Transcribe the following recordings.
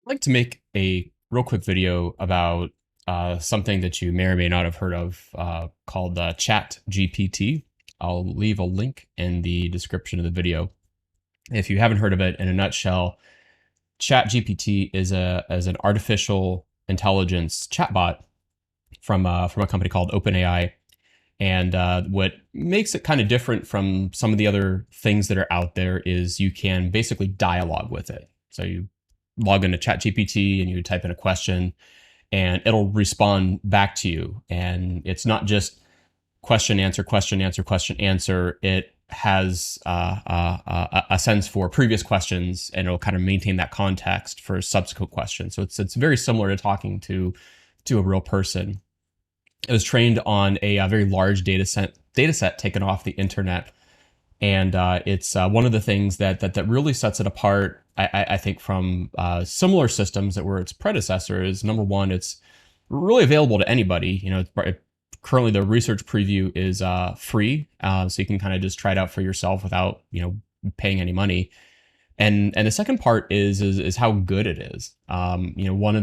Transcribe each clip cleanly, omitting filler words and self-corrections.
I'd like to make a real quick video about something that you may or may not have heard of called ChatGPT. I'll leave a link in the description of the video. If you haven't heard of it, in a nutshell, ChatGPT is an artificial intelligence chatbot from a company called OpenAI. And what makes it kind of different from some of the other things that are out there is you can basically dialogue with it. So you log into ChatGPT and you type in a question and it'll respond back to you. And it's not just question, answer, question, answer, question, answer. It has a sense for previous questions and it'll kind of maintain that context for subsequent questions. So it's very similar to talking to a real person. It was trained on a very large data set taken off the internet, and it's one of the things that really sets it apart. I think from similar systems that were its predecessors. Number one, it's really available to anybody. Currently the research preview is free, so you can kind of just try it out for yourself without paying any money. And the second part is how good it is. One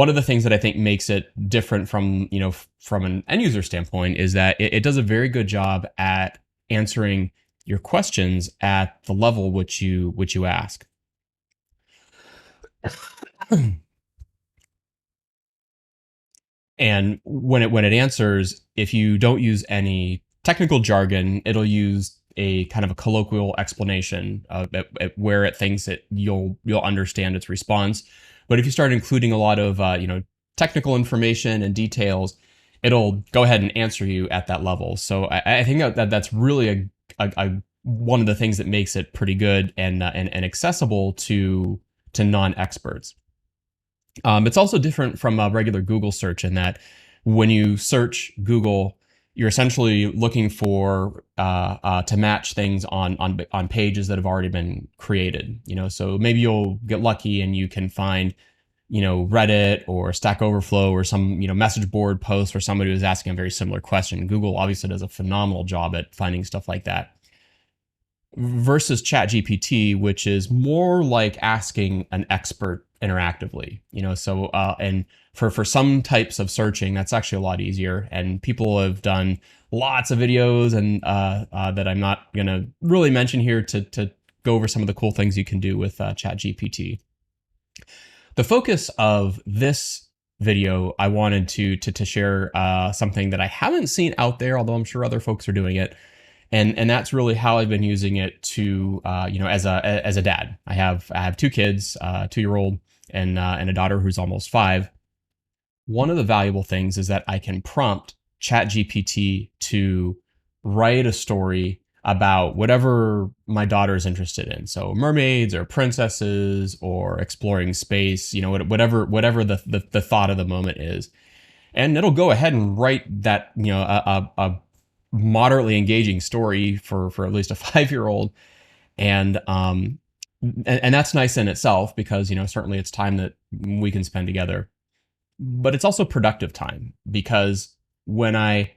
of the things that I think makes it different from an end user standpoint is that it does a very good job at answering your questions at the level which you ask. And when it answers, if you don't use any technical jargon, it'll use a kind of a colloquial explanation at where it thinks that you'll understand its response. But if you start including a lot of technical information and details, it'll go ahead and answer you at that level. So I think that's really a one of the things that makes it pretty good and accessible to non-experts. It's also different from a regular Google search in that when you search Google, you're essentially looking for to match things on pages that have already been created. So maybe you'll get lucky and you can find Reddit or Stack Overflow or some message board post where somebody was asking a very similar question. Google obviously does a phenomenal job at finding stuff like that. Versus ChatGPT, which is more like asking an expert interactively, and for some types of searching, that's actually a lot easier. And people have done lots of videos and that I'm not going to really mention here to go over some of the cool things you can do with ChatGPT. The focus of this video, I wanted to share something that I haven't seen out there, although I'm sure other folks are doing it. And that's really how I've been using it to, as a dad. I have two kids, a 2-year-old and a daughter who's almost 5. One of the valuable things is that I can prompt ChatGPT to write a story about whatever my daughter is interested in. So mermaids or princesses or exploring space, whatever the thought of the moment is. And it'll go ahead and write that, a moderately engaging story for at least a 5-year-old. And that's nice in itself because, certainly it's time that we can spend together. But it's also productive time because when I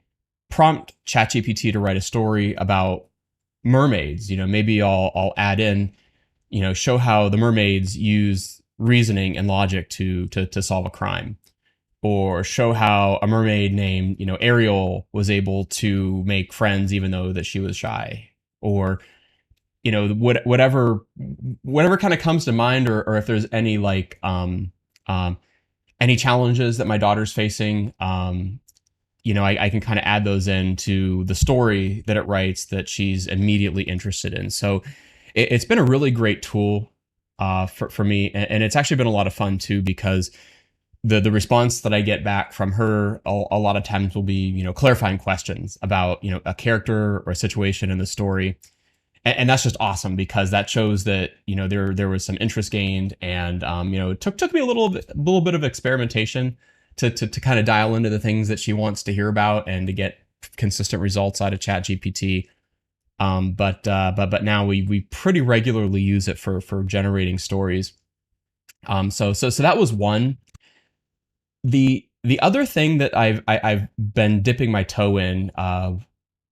prompt ChatGPT to write a story about mermaids, maybe I'll add in, show how the mermaids use reasoning and logic to solve a crime, or show how a mermaid named Ariel was able to make friends even though that she was shy, or whatever kind of comes to mind, or if there's any any challenges that my daughter's facing. I can kind of add those into the story that it writes that she's immediately interested in. So it's been a really great tool for me. And it's actually been a lot of fun too, because the response that I get back from her a lot of times will be, clarifying questions about, a character or a situation in the story. And that's just awesome because that shows that, there was some interest gained, and, it took me a little bit of experimentation to kind of dial into the things that she wants to hear about and to get consistent results out of ChatGPT. But now we pretty regularly use it for generating stories. So that was one. The other thing that I've been dipping my toe in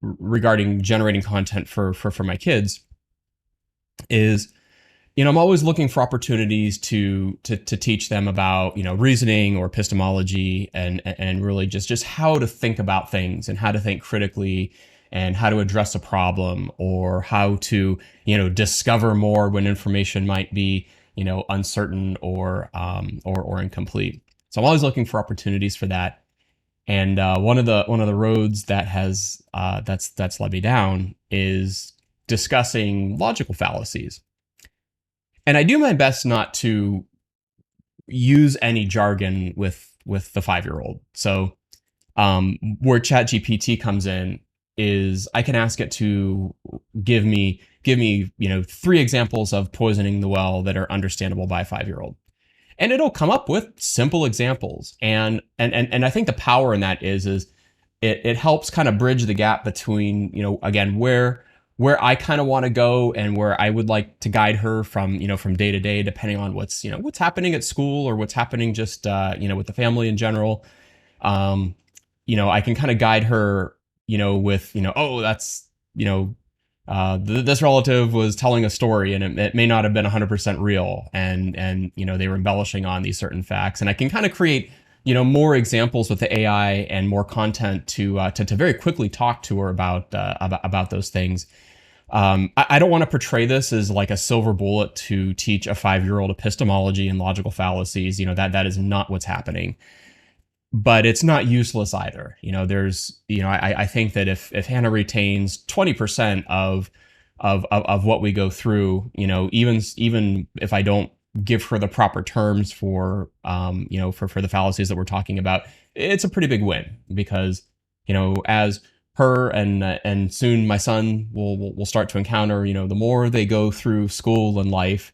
regarding generating content for my kids is I'm always looking for opportunities to teach them about, reasoning or epistemology, and really just how to think about things and how to think critically and how to address a problem, or how to, discover more when information might be, uncertain or incomplete. So I'm always looking for opportunities for that. And one of the roads that has that's led me down is discussing logical fallacies. And I do my best not to use any jargon with the 5-year old. So where ChatGPT comes in is I can ask it to give me 3 examples of poisoning the well that are understandable by a 5-year old, and it'll come up with simple examples. And I think the power in that is it helps kind of bridge the gap between, again, where I kind of want to go and where I would like to guide her from, from day to day, depending on what's happening at school or what's happening just, with the family in general. I can kind of guide her, with, oh, that's, this relative was telling a story, and it may not have been 100% real. And they were embellishing on these certain facts. And I can kind of create, more examples with the AI and more content to very quickly talk to her about those things. I don't want to portray this as like a silver bullet to teach a 5-year old epistemology and logical fallacies. That is not what's happening. But it's not useless either. I think that if Hannah retains 20% of what we go through, even if I don't give her the proper terms for for the fallacies that we're talking about, it's a pretty big win. Because as her and soon my son will start to encounter, the more they go through school and life,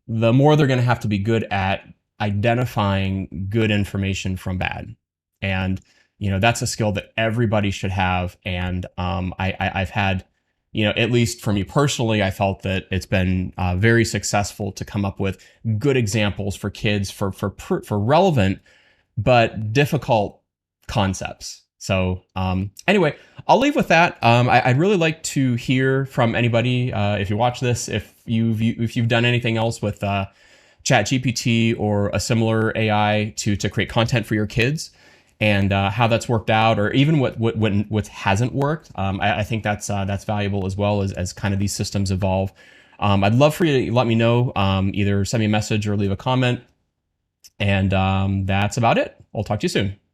the more they're going to have to be good at identifying good information from bad. And that's a skill that everybody should have. And I've had, at least for me personally, I felt that it's been very successful to come up with good examples for kids for relevant but difficult concepts. So anyway, I'll leave with that. I'd really like to hear from anybody, if you watch this, if you've done anything else with ChatGPT or a similar AI to create content for your kids, and how that's worked out, or even what hasn't worked. I think that's valuable as well as kind of these systems evolve. I'd love for you to let me know. Either send me a message or leave a comment. And that's about it. I'll talk to you soon.